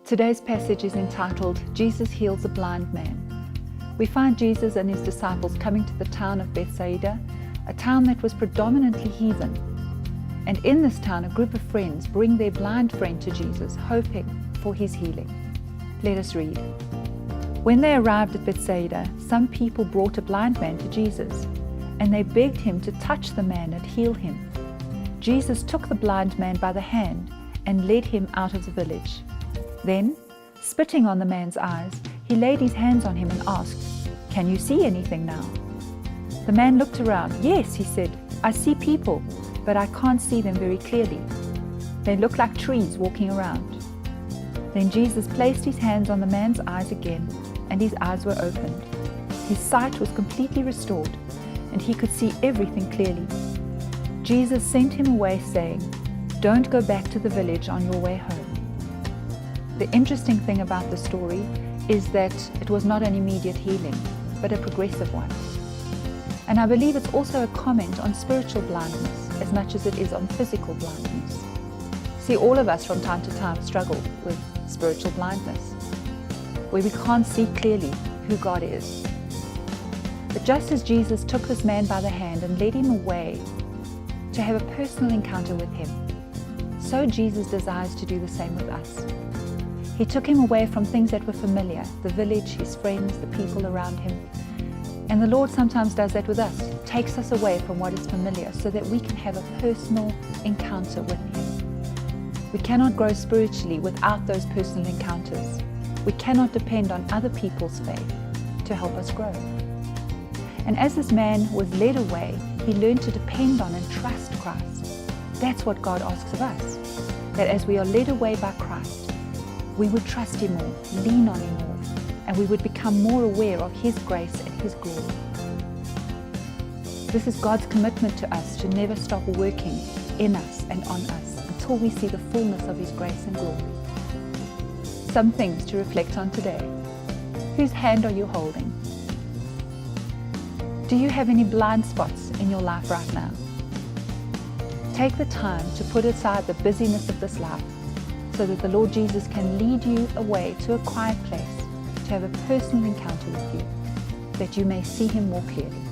Today's passage is entitled, Jesus Heals a Blind Man. We find Jesus and his disciples coming to the town of Bethsaida, a town that was predominantly heathen. And in this town, a group of friends bring their blind friend to Jesus, hoping for his healing. Let us read. When they arrived at Bethsaida, some people brought a blind man to Jesus, and they begged him to touch the man and heal him. Jesus took the blind man by the hand and led him out of the village. Then, spitting on the man's eyes, he laid his hands on him and asked, "Can you see anything now?" The man looked around. "Yes," he said, "I see people, but I can't see them very clearly. They look like trees walking around." Then Jesus placed his hands on the man's eyes again, and his eyes were opened. His sight was completely restored, and he could see everything clearly. Jesus sent him away, saying, "Don't go back to the village on your way home." The interesting thing about the story is that it was not an immediate healing, but a progressive one. And I believe it's also a comment on spiritual blindness as much as it is on physical blindness. See, all of us from time to time struggle with spiritual blindness, where we can't see clearly who God is. But just as Jesus took this man by the hand and led him away to have a personal encounter with him, so Jesus desires to do the same with us. He took him away from things that were familiar, the village, his friends, the people around him. And the Lord sometimes does that with us. He takes us away from what is familiar so that we can have a personal encounter with him. We cannot grow spiritually without those personal encounters. We cannot depend on other people's faith to help us grow. And as this man was led away, he learned to depend on and trust Christ. That's what God asks of us, that as we are led away by Christ, we would trust him more, lean on him more, and we would become more aware of his grace and his glory. This is God's commitment to us to never stop working in us and on us until we see the fullness of his grace and glory. Some things to reflect on today. Whose hand are you holding? Do you have any blind spots in your life right now? Take the time to put aside the busyness of this life so that the Lord Jesus can lead you away to a quiet place to have a personal encounter with you, that you may see him more clearly.